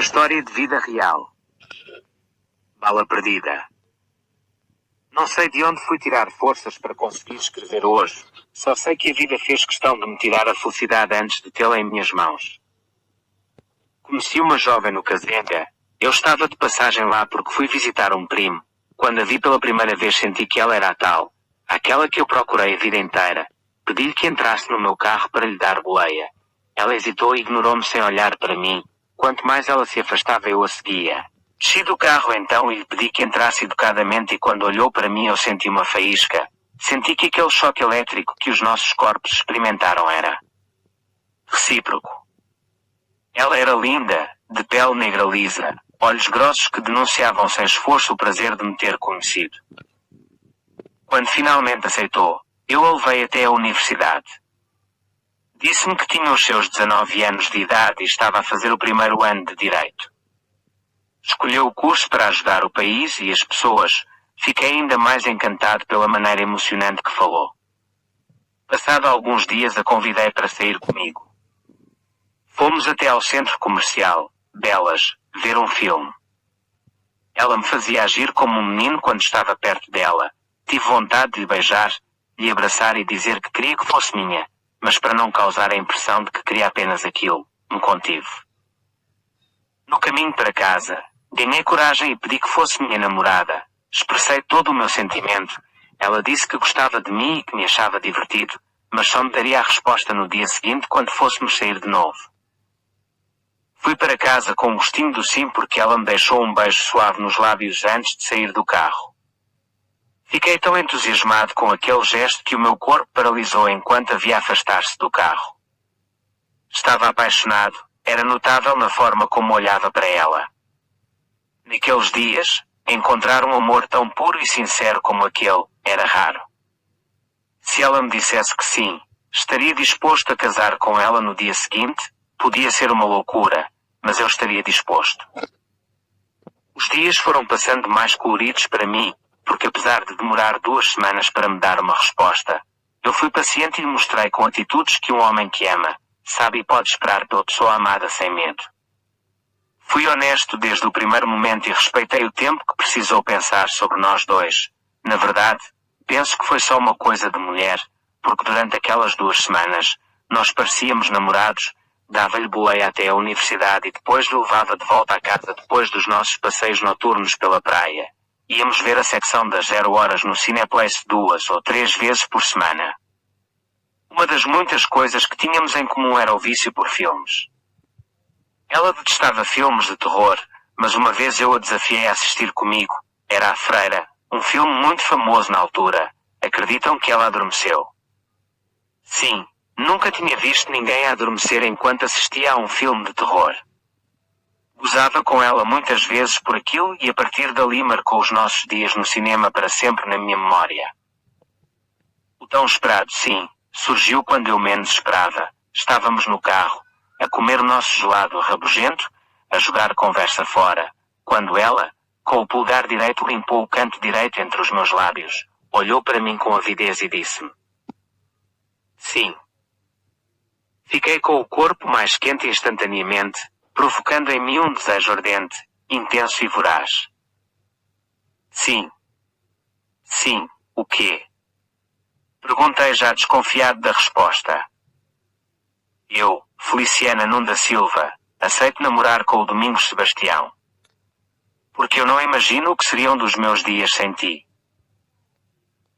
história de vida real. Bala perdida. Não sei de onde fui tirar forças para conseguir escrever hoje. Só sei que a vida fez questão de me tirar a felicidade antes de tê-la em minhas mãos. Conheci uma jovem no Casenga. Eu estava de passagem lá porque fui visitar um primo. Quando a vi pela primeira vez senti que ela era a tal. Aquela que eu procurei a vida inteira. Pedi-lhe que entrasse no meu carro para lhe dar boleia. Ela hesitou e ignorou-me sem olhar para mim. Quanto mais ela se afastava eu a seguia. Desci do carro então e lhe pedi que entrasse educadamente e quando olhou para mim eu senti uma faísca. Senti que aquele choque elétrico que os nossos corpos experimentaram era recíproco. Ela era linda, de pele negra lisa, olhos grossos que denunciavam sem esforço o prazer de me ter conhecido. Quando finalmente aceitou, eu a levei até a universidade. Disse-me que tinha os seus 19 anos de idade e estava a fazer o primeiro ano de Direito. Escolheu o curso para ajudar o país e as pessoas. Fiquei ainda mais encantado pela maneira emocionante que falou. Passado alguns dias a convidei para sair comigo. Fomos até ao centro comercial, Belas, ver um filme. Ela me fazia agir como um menino quando estava perto dela. Tive vontade de lhe beijar, lhe abraçar e dizer que queria que fosse minha, mas para não causar a impressão de que queria apenas aquilo, me contive. No caminho para casa, ganhei coragem e pedi que fosse minha namorada. Expressei todo o meu sentimento. Ela disse que gostava de mim e que me achava divertido, mas só me daria a resposta no dia seguinte quando fôssemos sair de novo. Fui para casa com um gostinho do sim porque ela me deixou um beijo suave nos lábios antes de sair do carro. Fiquei tão entusiasmado com aquele gesto que o meu corpo paralisou enquanto a via afastar-se do carro. Estava apaixonado, era notável na forma como olhava para ela. Naqueles dias, encontrar um amor tão puro e sincero como aquele, era raro. Se ela me dissesse que sim, estaria disposto a casar com ela no dia seguinte, podia ser uma loucura, mas eu estaria disposto. Os dias foram passando mais coloridos para mim, porque apesar de demorar 2 semanas para me dar uma resposta, eu fui paciente e lhe mostrei com atitudes que um homem que ama, sabe e pode esperar pela pessoa amada sem medo. Fui honesto desde o primeiro momento e respeitei o tempo que precisou pensar sobre nós dois. Na verdade, penso que foi só uma coisa de mulher, porque durante aquelas 2 semanas, nós parecíamos namorados, dava-lhe boleia até a universidade e depois lhe levava de volta à casa depois dos nossos passeios noturnos pela praia. Íamos ver a secção das 0 horas no Cineplex 2 ou 3 vezes por semana. Uma das muitas coisas que tínhamos em comum era o vício por filmes. Ela detestava filmes de terror, mas uma vez eu a desafiei a assistir comigo. Era A Freira, um filme muito famoso na altura. Acreditam que ela adormeceu? Sim, nunca tinha visto ninguém a adormecer enquanto assistia a um filme de terror. Gozava com ela muitas vezes por aquilo e a partir dali marcou os nossos dias no cinema para sempre na minha memória. O tão esperado sim, surgiu quando eu menos esperava. Estávamos no carro, a comer o nosso gelado rabugento, a jogar conversa fora, quando ela, com o polegar direito limpou o canto direito entre os meus lábios, olhou para mim com avidez e disse-me: sim. Fiquei com o corpo mais quente instantaneamente, provocando em mim um desejo ardente, intenso e voraz. Sim. Sim, o quê? Perguntei já desconfiado da resposta. Eu, Feliciana Nuno da Silva, aceito namorar com o Domingos Sebastião. Porque eu não imagino o que seriam dos meus dias sem ti.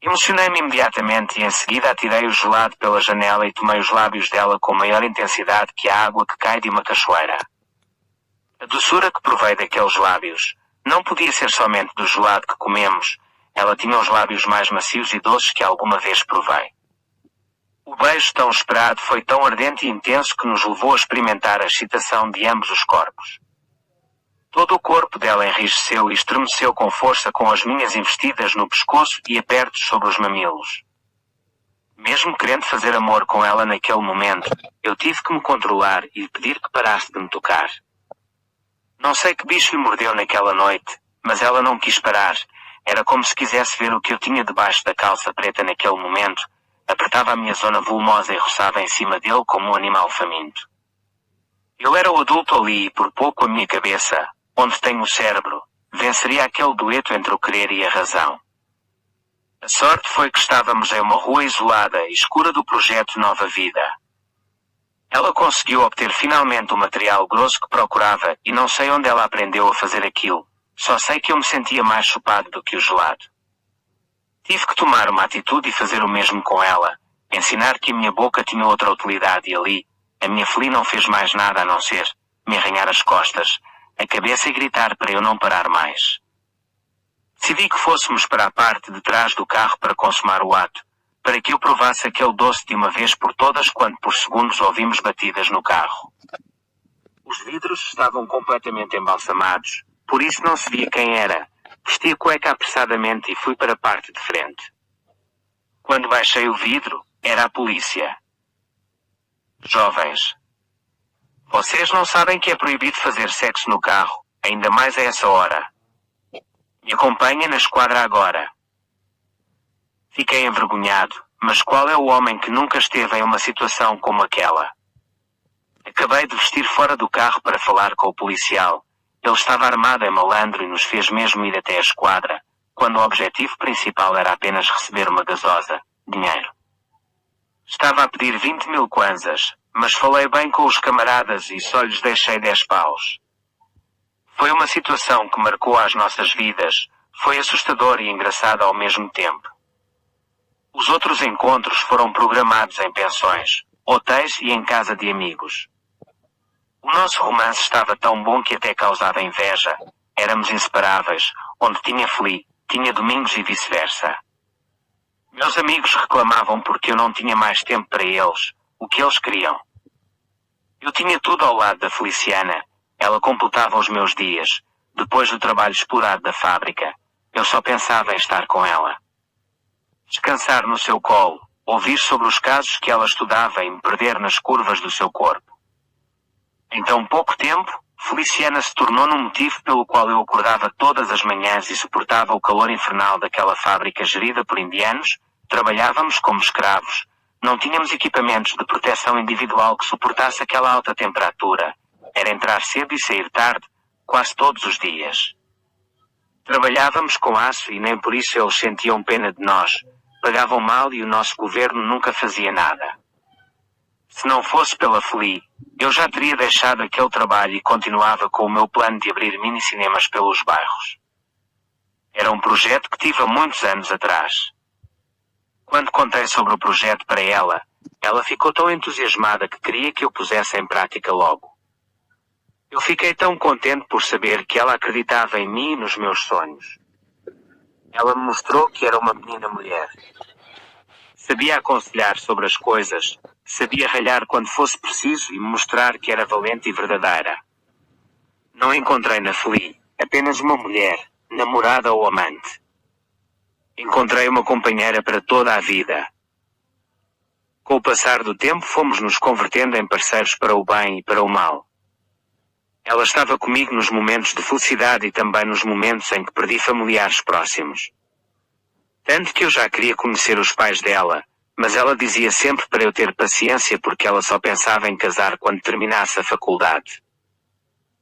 Emocionei-me imediatamente e em seguida atirei o gelado pela janela e tomei os lábios dela com maior intensidade que a água que cai de uma cachoeira. A doçura que provei daqueles lábios, não podia ser somente do gelado que comemos, ela tinha os lábios mais macios e doces que alguma vez provei. O beijo tão esperado foi tão ardente e intenso que nos levou a experimentar a excitação de ambos os corpos. Todo o corpo dela enrijeceu e estremeceu com força com as minhas investidas no pescoço e apertos sobre os mamilos. Mesmo querendo fazer amor com ela naquele momento, eu tive que me controlar e lhe pedir que parasse de me tocar. Não sei que bicho lhe mordeu naquela noite, mas ela não quis parar. Era como se quisesse ver o que eu tinha debaixo da calça preta naquele momento. Apertava a minha zona volumosa e roçava em cima dele como um animal faminto. Eu era o adulto ali e por pouco a minha cabeça, onde tenho o cérebro, venceria aquele dueto entre o querer e a razão. A sorte foi que estávamos em uma rua isolada e escura do projeto Nova Vida. Ela conseguiu obter finalmente o material grosso que procurava e não sei onde ela aprendeu a fazer aquilo, só sei que eu me sentia mais chupado do que o gelado. Tive que tomar uma atitude e fazer o mesmo com ela, ensinar que a minha boca tinha outra utilidade e ali, a minha Flea não fez mais nada a não ser me arranhar as costas, a cabeça e gritar para eu não parar mais. Decidi que fôssemos para a parte de trás do carro para consumar o ato, para que eu provasse aquele doce de uma vez por todas quando por segundos ouvimos batidas no carro. Os vidros estavam completamente embalsamados, por isso não se via quem era. Vesti a cueca apressadamente e fui para a parte de frente. Quando baixei o vidro, era a polícia. Jovens. Vocês não sabem que é proibido fazer sexo no carro, ainda mais a essa hora. Me acompanhem na esquadra agora. Fiquei envergonhado, mas qual é o homem que nunca esteve em uma situação como aquela? Acabei de vestir fora do carro para falar com o policial. Ele estava armado em malandro e nos fez mesmo ir até a esquadra, quando o objetivo principal era apenas receber uma gasosa, dinheiro. Estava a pedir 20.000 kwanzas, mas falei bem com os camaradas e só lhes deixei 10 paus. Foi uma situação que marcou as nossas vidas, foi assustador e engraçado ao mesmo tempo. Os outros encontros foram programados em pensões, hotéis e em casa de amigos. O nosso romance estava tão bom que até causava inveja. Éramos inseparáveis, onde tinha Flea, tinha domingos e vice-versa. Meus amigos reclamavam porque eu não tinha mais tempo para eles, o que eles queriam. Eu tinha tudo ao lado da Feliciana, ela completava os meus dias, depois do trabalho explorado da fábrica, eu só pensava em estar com ela. Descansar no seu colo, ouvir sobre os casos que ela estudava e me perder nas curvas do seu corpo. Em tão pouco tempo, Feliciana se tornou num motivo pelo qual eu acordava todas as manhãs e suportava o calor infernal daquela fábrica gerida por indianos, trabalhávamos como escravos, não tínhamos equipamentos de proteção individual que suportasse aquela alta temperatura, era entrar cedo e sair tarde, quase todos os dias. Trabalhávamos com aço e nem por isso eles sentiam pena de nós, pagavam mal e o nosso governo nunca fazia nada. Se não fosse pela Flea, eu já teria deixado aquele trabalho e continuava com o meu plano de abrir mini-cinemas pelos bairros. Era um projeto que tive há muitos anos atrás. Quando contei sobre o projeto para ela, ela ficou tão entusiasmada que queria que eu pusesse em prática logo. Eu fiquei tão contente por saber que ela acreditava em mim e nos meus sonhos. Ela me mostrou que era uma menina mulher. Sabia aconselhar sobre as coisas, sabia ralhar quando fosse preciso e mostrar que era valente e verdadeira. Não encontrei na Flea apenas uma mulher, namorada ou amante. Encontrei uma companheira para toda a vida. Com o passar do tempo fomos nos convertendo em parceiros para o bem e para o mal. Ela estava comigo nos momentos de felicidade e também nos momentos em que perdi familiares próximos. Tanto que eu já queria conhecer os pais dela, mas ela dizia sempre para eu ter paciência porque ela só pensava em casar quando terminasse a faculdade.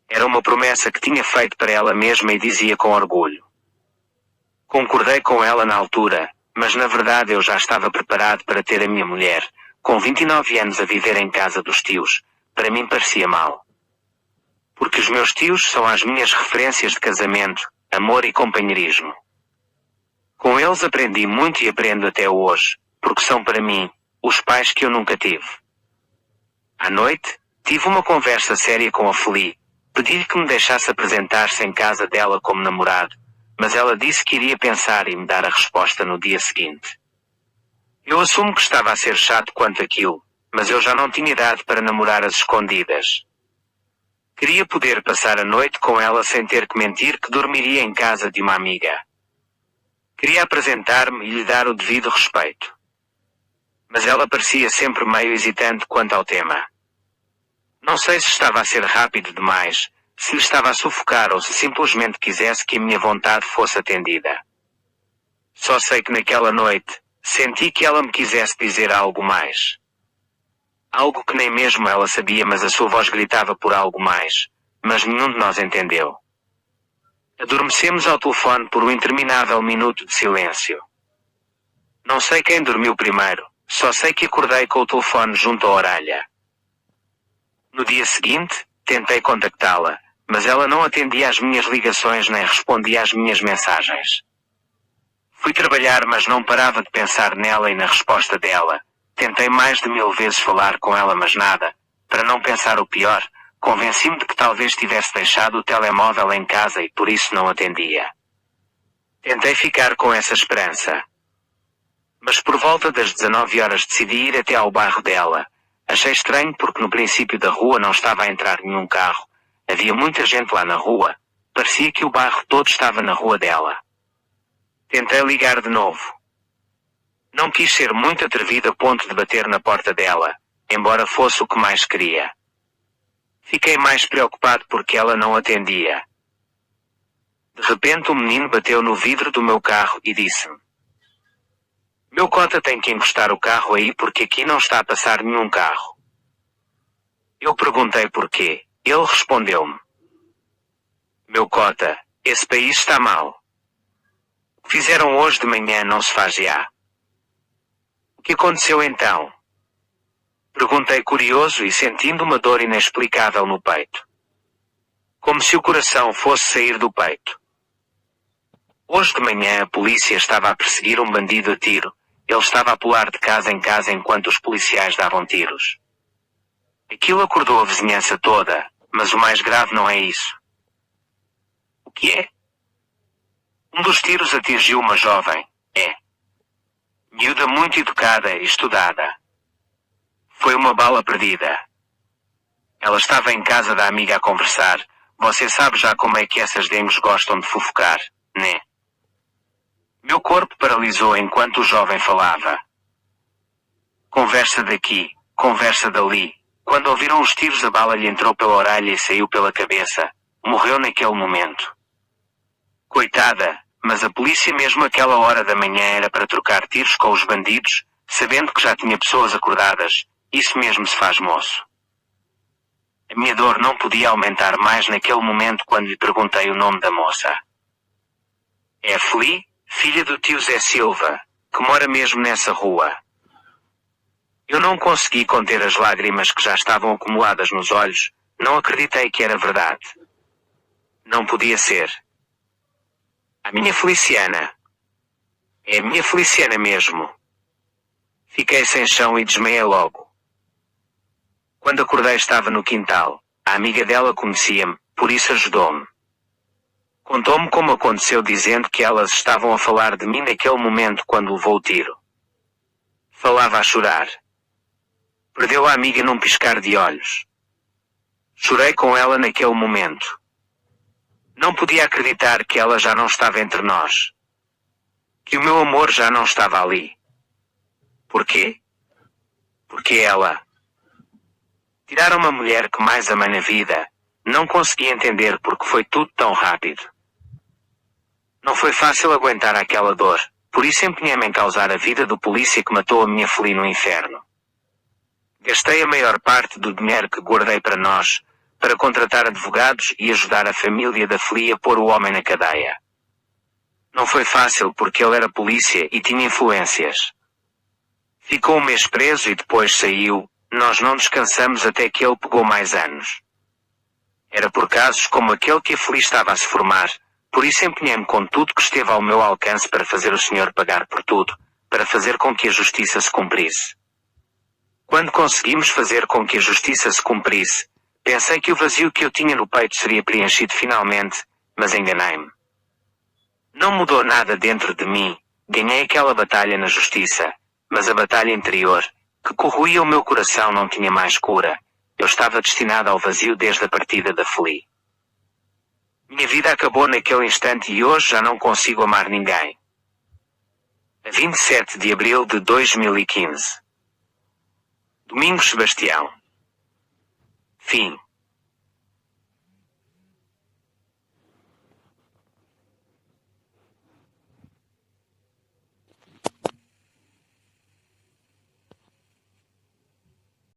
Era uma promessa que tinha feito para ela mesma e dizia com orgulho. Concordei com ela na altura, mas na verdade eu já estava preparado para ter a minha mulher, com 29 anos a viver em casa dos tios, para mim parecia mal. Porque os meus tios são as minhas referências de casamento, amor e companheirismo. Com eles aprendi muito e aprendo até hoje, porque são para mim, os pais que eu nunca tive. À noite, tive uma conversa séria com a Flea, pedi-lhe que me deixasse apresentar-se em casa dela como namorado, mas ela disse que iria pensar e me dar a resposta no dia seguinte. Eu assumo que estava a ser chato quanto aquilo, mas eu já não tinha idade para namorar às escondidas. Queria poder passar a noite com ela sem ter que mentir que dormiria em casa de uma amiga. Queria apresentar-me e lhe dar o devido respeito. Mas ela parecia sempre meio hesitante quanto ao tema. Não sei se estava a ser rápido demais, se lhe estava a sufocar ou se simplesmente quisesse que a minha vontade fosse atendida. Só sei que naquela noite, senti que ela me quisesse dizer algo mais. Algo que nem mesmo ela sabia, mas a sua voz gritava por algo mais. Mas nenhum de nós entendeu. Adormecemos ao telefone por um interminável minuto de silêncio. Não sei quem dormiu primeiro, só sei que acordei com o telefone junto à orelha. No dia seguinte, tentei contactá-la, mas ela não atendia às minhas ligações nem respondia às minhas mensagens. Fui trabalhar, mas não parava de pensar nela e na resposta dela. Tentei mais de 1000 vezes falar com ela, mas nada. Para não pensar o pior, convenci-me de que talvez tivesse deixado o telemóvel em casa e por isso não atendia. Tentei ficar com essa esperança. Mas por volta das 19 horas decidi ir até ao bairro dela. Achei estranho porque no princípio da rua não estava a entrar nenhum carro. Havia muita gente lá na rua. Parecia que o bairro todo estava na rua dela. Tentei ligar de novo. Não quis ser muito atrevido a ponto de bater na porta dela, embora fosse o que mais queria. Fiquei mais preocupado porque ela não atendia. De repente um menino bateu no vidro do meu carro e disse-me: "Meu cota, tem que encostar o carro aí porque aqui não está a passar nenhum carro." Eu perguntei porquê. Ele respondeu-me: "Meu cota, esse país está mal. O que fizeram hoje de manhã não se faz já." "O que aconteceu então?" Perguntei curioso e sentindo uma dor inexplicável no peito. Como se o coração fosse sair do peito. Hoje de manhã a polícia estava a perseguir um bandido a tiro. Ele estava a pular de casa em casa enquanto os policiais davam tiros. Aquilo acordou a vizinhança toda, mas o mais grave não é isso. O que é? Um dos tiros atingiu uma jovem, miúda muito educada e estudada. Foi uma bala perdida. Ela estava em casa da amiga a conversar. Você sabe já como é que essas demos gostam de fofocar, né? Meu corpo paralisou enquanto o jovem falava. Conversa daqui, conversa dali. Quando ouviram os tiros, a bala lhe entrou pela orelha e saiu pela cabeça. Morreu naquele momento. Coitada, mas a polícia mesmo àquela hora da manhã era para trocar tiros com os bandidos, sabendo que já tinha pessoas acordadas. Isso mesmo se faz, moço. A minha dor não podia aumentar mais naquele momento quando lhe perguntei o nome da moça. É a Feli, filha do tio Zé Silva, que mora mesmo nessa rua. Eu não consegui conter as lágrimas que já estavam acumuladas nos olhos. Não acreditei que era verdade. Não podia ser. A minha Feliciana. É a minha Feliciana mesmo. Fiquei sem chão e desmaiei logo. Quando acordei estava no quintal. A amiga dela conhecia-me, por isso ajudou-me. Contou-me como aconteceu, dizendo que elas estavam a falar de mim naquele momento quando levou o tiro. Falava a chorar. Perdeu a amiga num piscar de olhos. Chorei com ela naquele momento. Não podia acreditar que ela já não estava entre nós. Que o meu amor já não estava ali. Porquê? Porque ela... Tiraram uma mulher que mais amei na vida. Não consegui entender porque foi tudo tão rápido. Não foi fácil aguentar aquela dor, por isso empenhei-me em causar a vida do polícia que matou a minha Feli no inferno. Gastei a maior parte do dinheiro que guardei para nós, para contratar advogados e ajudar a família da Feli a pôr o homem na cadeia. Não foi fácil porque ele era polícia e tinha influências. Ficou um mês preso e depois saiu. Nós não descansamos até que ele pegou mais anos. Era por casos como aquele que a Feli estava a se formar, por isso empenhei-me com tudo que esteve ao meu alcance para fazer o senhor pagar por tudo, para fazer com que a justiça se cumprisse. Quando conseguimos fazer com que a justiça se cumprisse, pensei que o vazio que eu tinha no peito seria preenchido finalmente, mas enganei-me. Não mudou nada dentro de mim, ganhei aquela batalha na justiça, mas a batalha interior, que corroía o meu coração, não tinha mais cura. Eu estava destinado ao vazio desde a partida da Feli. Minha vida acabou naquele instante e hoje já não consigo amar ninguém. A 27 de abril de 2015. Domingos Sebastião. Fim.